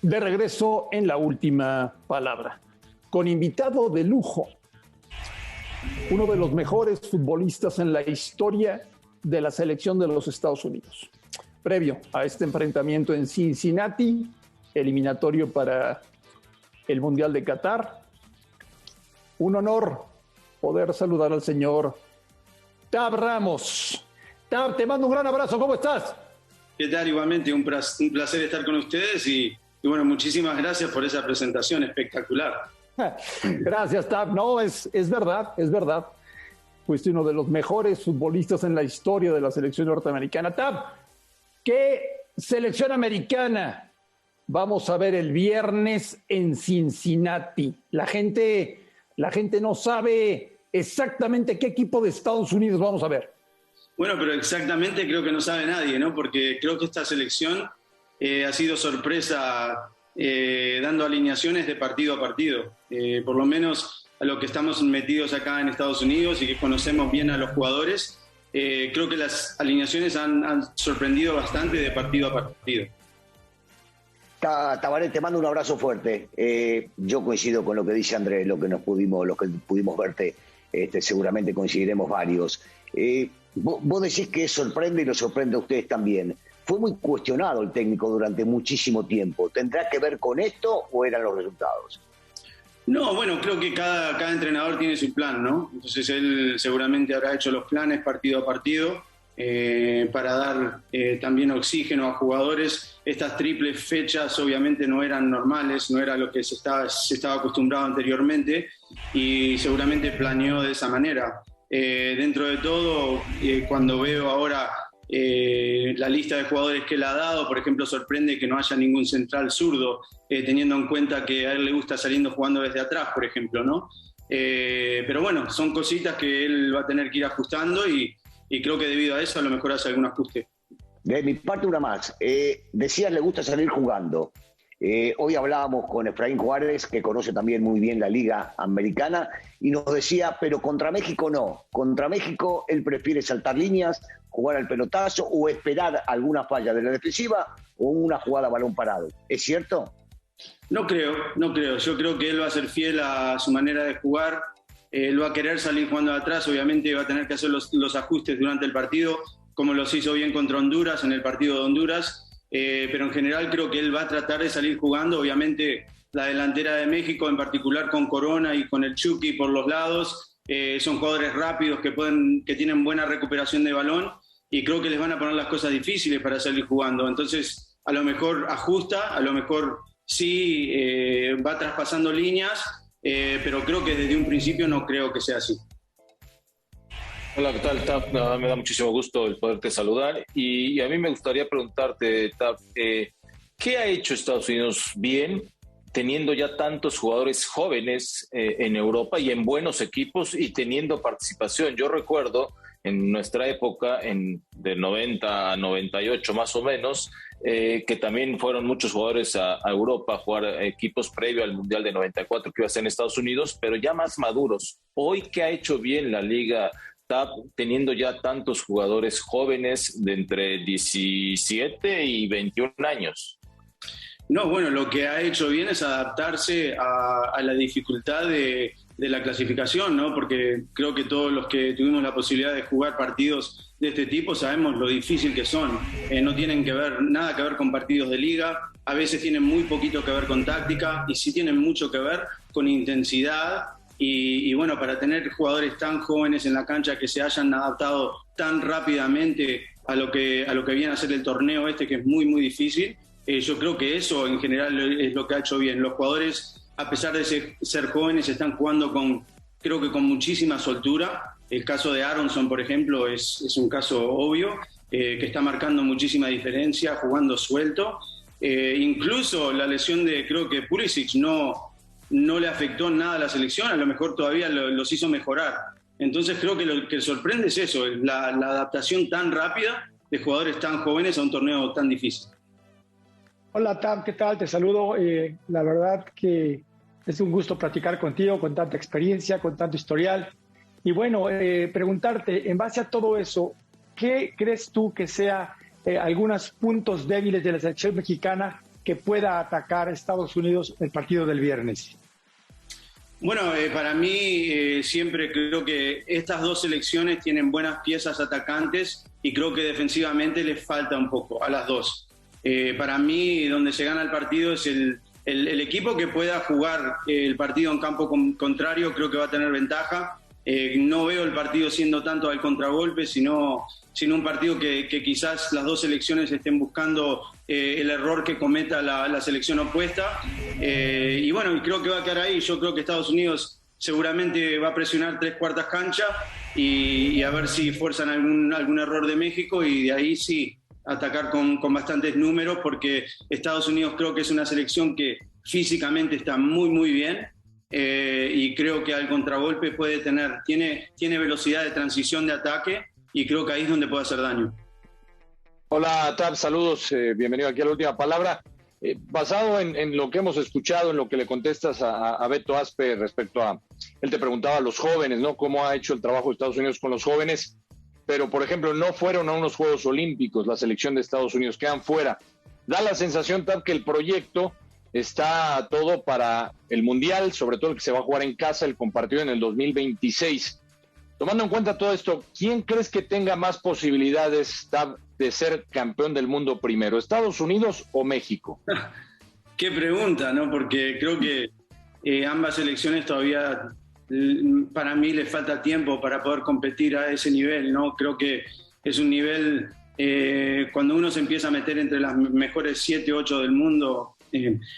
De regreso en la última palabra, con invitado de lujo, uno de los mejores futbolistas en la historia de la selección de los Estados Unidos. Previo a este enfrentamiento en Cincinnati, eliminatorio para el Mundial de Qatar, un honor poder saludar al señor Tab Ramos. Tab, te mando un gran abrazo, ¿cómo estás? ¿Qué tal? Igualmente, un placer estar con ustedes y bueno, muchísimas gracias por esa presentación espectacular. Gracias, Tab. No, es verdad, es verdad. Fuiste uno de los mejores futbolistas en la historia de la selección norteamericana. Tab, ¿qué selección americana vamos a ver el viernes en Cincinnati? La gente no sabe exactamente qué equipo de Estados Unidos vamos a ver. Bueno, pero exactamente creo que no sabe nadie, ¿no? Porque creo que esta selección ha sido sorpresa dando alineaciones de partido a partido. Por lo menos a los que estamos metidos acá en Estados Unidos y que conocemos bien a los jugadores, creo que las alineaciones han sorprendido bastante de partido a partido. Tabaré, te mando un abrazo fuerte. Yo coincido con lo que dice Andrés, lo que pudimos verte, seguramente coincidiremos varios. Vos decís que sorprende y lo sorprende a ustedes también. Fue muy cuestionado el técnico durante muchísimo tiempo. ¿Tendrá que ver con esto o eran los resultados? No, bueno, creo que cada entrenador tiene su plan, ¿no? Entonces él seguramente habrá hecho los planes partido a partido para dar también oxígeno a jugadores. Estas triples fechas obviamente no eran normales, no era lo que se estaba acostumbrado anteriormente y seguramente planeó de esa manera. Dentro de todo, cuando veo ahora la lista de jugadores que él ha dado, por ejemplo, sorprende que no haya ningún central zurdo, teniendo en cuenta que a él le gusta saliendo jugando desde atrás, por ejemplo, ¿no? Pero bueno, son cositas que él va a tener que ir ajustando y creo que debido a eso a lo mejor hace algún ajuste. De mi parte una más. Decías le gusta salir jugando. Hoy hablábamos con Efraín Juárez, que conoce también muy bien la Liga Americana, y nos decía, pero contra México no. Contra México él prefiere saltar líneas, jugar al pelotazo o esperar alguna falla de la defensiva o una jugada a balón parado. ¿Es cierto? No creo. Yo creo que él va a ser fiel a su manera de jugar. Él va a querer salir jugando de atrás, obviamente va a tener que hacer los ajustes durante el partido, como los hizo bien contra Honduras en el partido de Honduras. Pero en general creo que él va a tratar de salir jugando. Obviamente la delantera de México, en particular con Corona y con el Chucky por los lados, son jugadores rápidos que tienen buena recuperación de balón y creo que les van a poner las cosas difíciles para salir jugando. Entonces a lo mejor ajusta, a lo mejor sí va traspasando líneas, pero creo que desde un principio no creo que sea así. Hola, ¿qué tal, Tab? Me da muchísimo gusto el poderte saludar y a mí me gustaría preguntarte, Tab, ¿qué ha hecho Estados Unidos bien teniendo ya tantos jugadores jóvenes en Europa y en buenos equipos y teniendo participación? Yo recuerdo en nuestra época, de 90 a 98 más o menos, que también fueron muchos jugadores a Europa a jugar equipos previo al Mundial de 94 que iba a ser en Estados Unidos, pero ya más maduros. Hoy, ¿qué ha hecho bien la Liga TAP teniendo ya tantos jugadores jóvenes de entre 17 y 21 años? No, bueno, lo que ha hecho bien es adaptarse a la dificultad de la clasificación, ¿no? Porque creo que todos los que tuvimos la posibilidad de jugar partidos de este tipo sabemos lo difícil que son. No tienen nada que ver con partidos de liga, a veces tienen muy poquito que ver con táctica y sí tienen mucho que ver con intensidad. Y bueno, para tener jugadores tan jóvenes en la cancha que se hayan adaptado tan rápidamente a lo que viene a ser el torneo que es muy, muy difícil, yo creo que eso en general es lo que ha hecho bien. Los jugadores, a pesar de ser jóvenes, están jugando creo que con muchísima soltura. El caso de Aronson, por ejemplo, es un caso obvio, que está marcando muchísima diferencia, jugando suelto. Incluso la lesión de, creo que Pulisic no le afectó nada a la selección, a lo mejor todavía los hizo mejorar. Entonces creo que lo que sorprende es eso, la adaptación tan rápida de jugadores tan jóvenes a un torneo tan difícil. Hola Tam, ¿qué tal? Te saludo. La verdad que es un gusto platicar contigo con tanta experiencia, con tanto historial. Y bueno, preguntarte, en base a todo eso, ¿qué crees tú que sea algunos puntos débiles de la selección mexicana que pueda atacar Estados Unidos el partido del viernes? Bueno, para mí siempre creo que estas dos selecciones tienen buenas piezas atacantes y creo que defensivamente les falta un poco a las dos. Para mí, donde se gana el partido es el equipo que pueda jugar el partido en campo contrario, creo que va a tener ventaja. No veo el partido siendo tanto al contragolpe, sino un partido que quizás las dos selecciones estén buscando el error que cometa la selección opuesta. Y bueno, creo que va a quedar ahí. Yo creo que Estados Unidos seguramente va a presionar 3/4 cancha y a ver si fuerzan algún error de México, y de ahí sí atacar con bastantes números, porque Estados Unidos creo que es una selección que físicamente está muy, muy bien. Y creo que al contragolpe tiene velocidad de transición de ataque, y creo que ahí es donde puede hacer daño. Hola, Tab, saludos, bienvenido aquí a La Última Palabra. Basado en lo que hemos escuchado, en lo que le contestas a Beto Aspe respecto a, él te preguntaba a los jóvenes, ¿no? ¿Cómo ha hecho el trabajo de Estados Unidos con los jóvenes? Pero, por ejemplo, no fueron a unos Juegos Olímpicos, la selección de Estados Unidos, quedan fuera. Da la sensación, Tab, que el proyecto está todo para el Mundial, sobre todo el que se va a jugar en casa, el compartido en el 2026. Tomando en cuenta todo esto, ¿quién crees que tenga más posibilidades, Tab, de ser campeón del mundo primero, Estados Unidos o México? Qué pregunta, ¿no? Porque creo que ambas selecciones todavía, para mí, les falta tiempo para poder competir a ese nivel, ¿no? Creo que es un nivel, cuando uno se empieza a meter entre las mejores 7, 8 del mundo,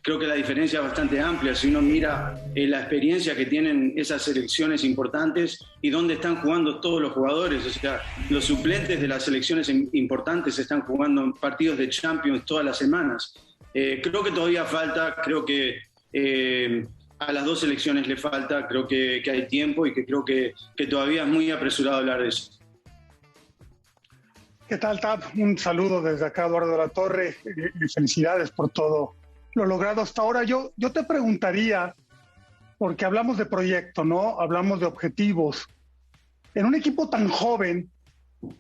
creo que la diferencia es bastante amplia. Si uno mira la experiencia que tienen esas selecciones importantes y dónde están jugando todos los jugadores, o sea, los suplentes de las selecciones importantes están jugando partidos de Champions todas las semanas. Creo que todavía falta, creo que a las dos selecciones le falta, creo que hay tiempo, y que creo que todavía es muy apresurado hablar de eso. ¿Qué tal, Tab? Un saludo desde acá, Eduardo de la Torre, y felicidades por todo lo logrado hasta ahora. Yo te preguntaría, porque hablamos de proyecto, ¿no? Hablamos de objetivos. En un equipo tan joven,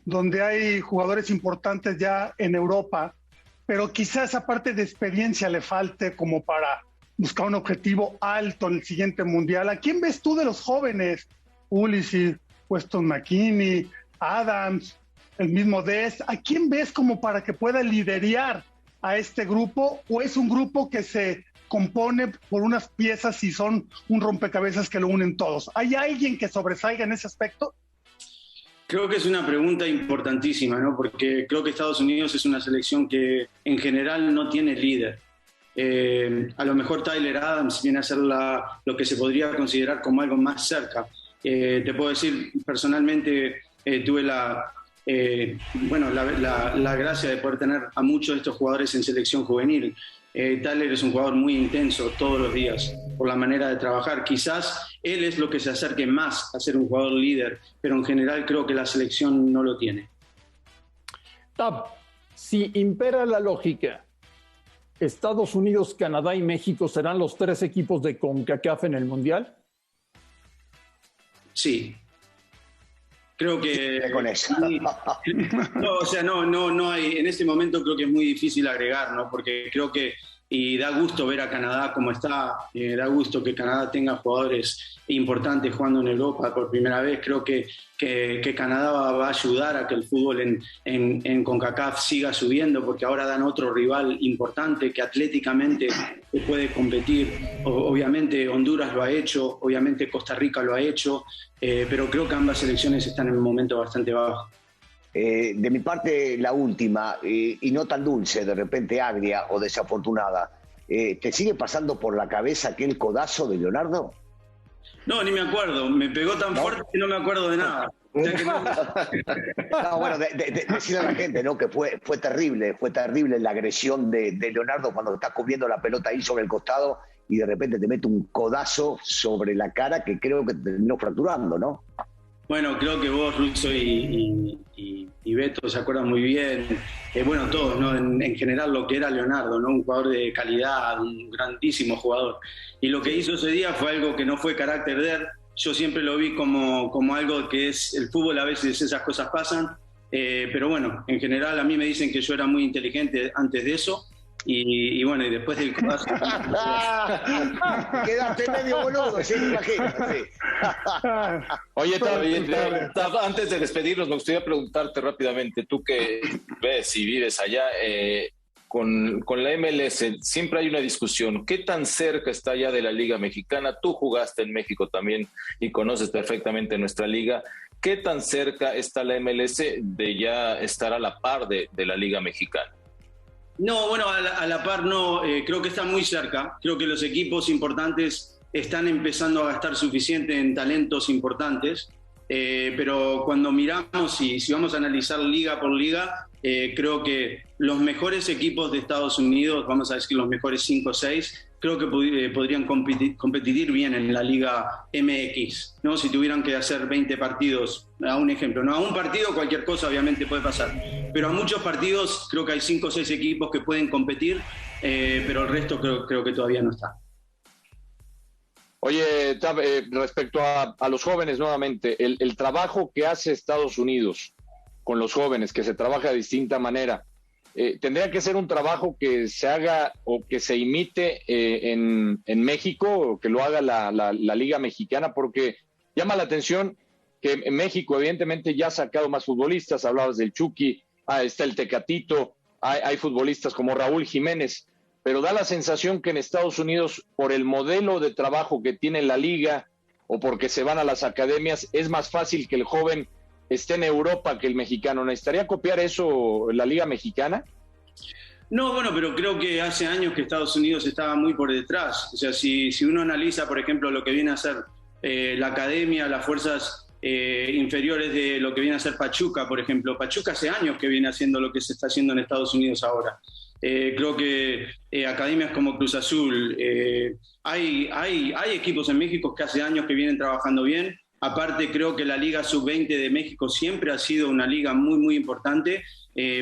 donde hay jugadores importantes ya en Europa, pero quizás esa parte de experiencia le falte como para buscar un objetivo alto en el siguiente Mundial. ¿A quién ves tú de los jóvenes? Pulisic, Weston McKennie, Adams, el mismo Dest. ¿A quién ves como para que pueda liderar a este grupo, o es un grupo que se compone por unas piezas y son un rompecabezas que lo unen todos? ¿Hay alguien que sobresalga en ese aspecto? Creo que es una pregunta importantísima, ¿no? Porque creo que Estados Unidos es una selección que en general no tiene líder. A lo mejor Tyler Adams viene a ser lo que se podría considerar como algo más cerca. Te puedo decir, personalmente tuve la gracia de poder tener a muchos de estos jugadores en selección juvenil. Tyler es un jugador muy intenso todos los días por la manera de trabajar. Quizás él es lo que se acerque más a ser un jugador líder, pero en general creo que la selección no lo tiene. Tab, si impera la lógica, Estados Unidos, Canadá y México serán los 3 equipos de CONCACAF en el Mundial. Sí. Creo que con eso. No, o sea, no hay, en este momento creo que es muy difícil agregar, ¿no? Porque creo que, y da gusto ver a Canadá como está, da gusto que Canadá tenga jugadores importantes jugando en Europa por primera vez. Creo que Canadá va a ayudar a que el fútbol en CONCACAF siga subiendo, porque ahora dan otro rival importante que atléticamente puede competir. Obviamente Honduras lo ha hecho, obviamente Costa Rica lo ha hecho, pero creo que ambas selecciones están en un momento bastante bajo. De mi parte, la última, y no tan dulce, de repente agria o desafortunada. ¿Te sigue pasando por la cabeza aquel codazo de Leonardo? No, ni me acuerdo. Me pegó tan fuerte que no me acuerdo de nada. O sea que No, bueno, decirle a la gente, ¿no? Que fue terrible la agresión de Leonardo cuando está cubriendo la pelota ahí sobre el costado y de repente te mete un codazo sobre la cara que creo que terminó fracturando, ¿no? Bueno, creo que vos, Russo y Beto se acuerdan muy bien, bueno, todos, ¿no? En general lo que era Leonardo, ¿no? Un jugador de calidad, un grandísimo jugador. Y lo que hizo ese día fue algo que no fue carácter de él. Yo siempre lo vi como algo que es el fútbol, a veces esas cosas pasan, pero bueno, en general a mí me dicen que yo era muy inteligente antes de eso, y bueno, y después del codazo... Quedaste medio boludo, ¿sí? Imagínate. Oye, Tab, antes de despedirnos, me gustaría preguntarte rápidamente, tú que ves y vives allá, con la MLS siempre hay una discusión. ¿Qué tan cerca está ya de la Liga Mexicana? Tú jugaste en México también y conoces perfectamente nuestra liga. ¿Qué tan cerca está la MLS de ya estar a la par de la Liga Mexicana? No, bueno, a la par no, creo que está muy cerca. Creo que los equipos importantes están empezando a gastar suficiente en talentos importantes, pero cuando miramos y si vamos a analizar liga por liga, creo que los mejores equipos de Estados Unidos, vamos a decir los mejores 5 o 6, creo que podrían competir bien en la Liga MX, ¿no? Si tuvieran que hacer 20 partidos, a un ejemplo, ¿no? A un partido cualquier cosa obviamente puede pasar, pero a muchos partidos creo que hay 5 o 6 equipos que pueden competir, pero el resto creo que todavía no está. Oye, Tab, respecto a los jóvenes nuevamente, el trabajo que hace Estados Unidos con los jóvenes, que se trabaja de distinta manera, ¿tendría que ser un trabajo que se haga o que se imite en México, o que lo haga la Liga Mexicana? Porque llama la atención que en México evidentemente ya ha sacado más futbolistas, hablabas del Chucky, está el Tecatito, hay futbolistas como Raúl Jiménez, pero da la sensación que en Estados Unidos, por el modelo de trabajo que tiene la liga o porque se van a las academias, es más fácil que el joven esté en Europa que el mexicano. ¿Necesitaría copiar eso la Liga Mexicana? No, bueno, pero creo que hace años que Estados Unidos estaba muy por detrás. O sea, si uno analiza, por ejemplo, lo que viene a ser la academia, las fuerzas inferiores de lo que viene a ser Pachuca, por ejemplo. Pachuca hace años que viene haciendo lo que se está haciendo en Estados Unidos ahora. Creo que academias como Cruz Azul, hay equipos en México que hace años que vienen trabajando bien. Aparte, creo que la Liga Sub-20 de México siempre ha sido una liga muy, muy importante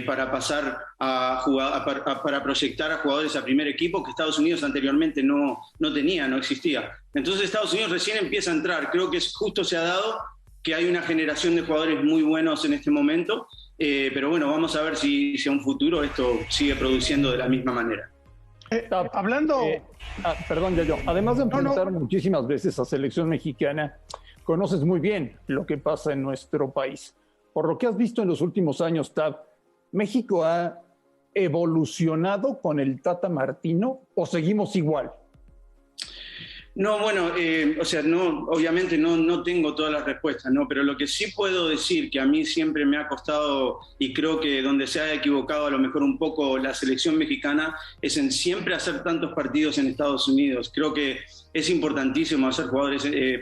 para pasar para proyectar a jugadores a primer equipo que Estados Unidos anteriormente no tenía, no existía. Entonces Estados Unidos recién empieza a entrar. Creo que justo se ha dado que hay una generación de jugadores muy buenos en este momento, pero bueno, vamos a ver si a un futuro esto sigue produciendo de la misma manera. Hablando... Perdón, Yayo. Además de enfrentar muchísimas veces a selección mexicana, conoces muy bien lo que pasa en nuestro país. Por lo que has visto en los últimos años, Tab, ¿México ha evolucionado con el Tata Martino o seguimos igual? No, bueno, o sea, no, obviamente no tengo todas las respuestas, ¿no? Pero lo que sí puedo decir, que a mí siempre me ha costado, y creo que donde se ha equivocado a lo mejor un poco la selección mexicana, es en siempre hacer tantos partidos en Estados Unidos. Creo que es importantísimo hacer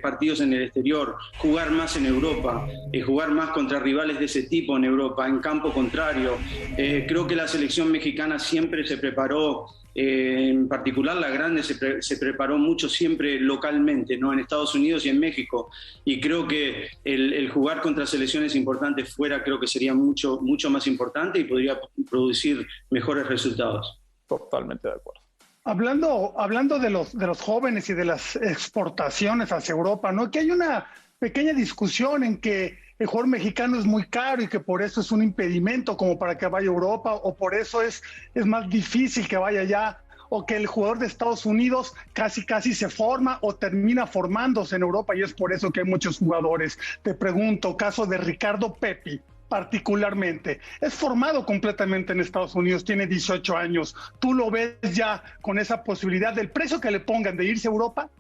partidos en el exterior, jugar más en Europa, jugar más contra rivales de ese tipo en Europa, en campo contrario. Creo que la selección mexicana siempre se preparó, en particular la grande se preparó mucho siempre localmente, ¿no? En Estados Unidos y en México, y creo que el jugar contra selecciones importantes fuera creo que sería mucho más importante y podría producir mejores resultados. Totalmente de acuerdo. Hablando de los jóvenes y de las exportaciones hacia Europa, ¿no? Que hay una pequeña discusión en que el jugador mexicano es muy caro y que por eso es un impedimento como para que vaya a Europa, o por eso es más difícil que vaya allá, o que el jugador de Estados Unidos casi se forma o termina formándose en Europa y es por eso que hay muchos jugadores. Te pregunto, caso de Ricardo Pepi, particularmente, es formado completamente en Estados Unidos, tiene 18 años. ¿Tú lo ves ya con esa posibilidad del precio que le pongan de irse a Europa?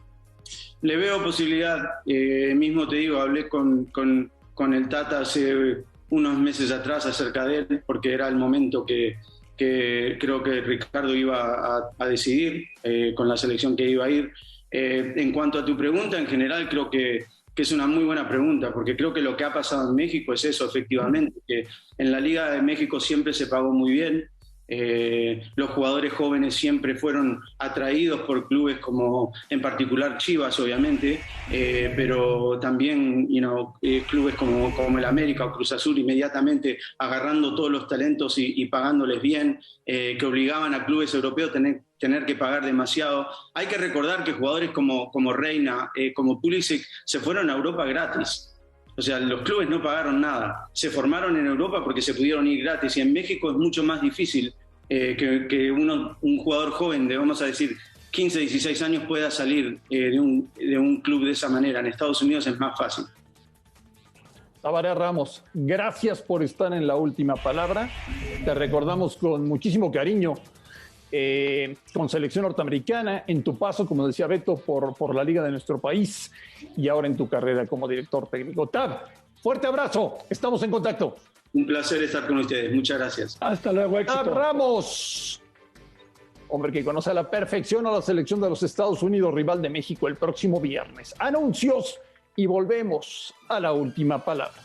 Le veo posibilidad. Mismo te digo, hablé con el Tata hace unos meses atrás acerca de él, porque era el momento que creo que Ricardo iba a decidir con la selección que iba a ir. En cuanto a tu pregunta, en general creo que es una muy buena pregunta, porque creo que lo que ha pasado en México es eso, efectivamente, que en la Liga de México siempre se pagó muy bien. Los jugadores jóvenes siempre fueron atraídos por clubes como, en particular Chivas, obviamente, pero también clubes como el América o Cruz Azul, inmediatamente agarrando todos los talentos y pagándoles bien, que obligaban a clubes europeos a tener que pagar demasiado. Hay que recordar que jugadores como Reina, como Pulisic, se fueron a Europa gratis. O sea, los clubes no pagaron nada. Se formaron en Europa porque se pudieron ir gratis. Y en México es mucho más difícil que un jugador joven de, vamos a decir, 15, 16 años pueda salir de un club de esa manera. En Estados Unidos es más fácil. Tabaré Ramos, gracias por estar en La Última Palabra. Te recordamos con muchísimo cariño con selección norteamericana, en tu paso, como decía Beto, por la liga de nuestro país y ahora en tu carrera como director técnico. Tab, fuerte abrazo, estamos en contacto. Un placer estar con ustedes, muchas gracias. Hasta luego, éxito. Tab Ramos, hombre que conoce a la perfección a la selección de los Estados Unidos, rival de México el próximo viernes. Anuncios y volvemos a La Última Palabra.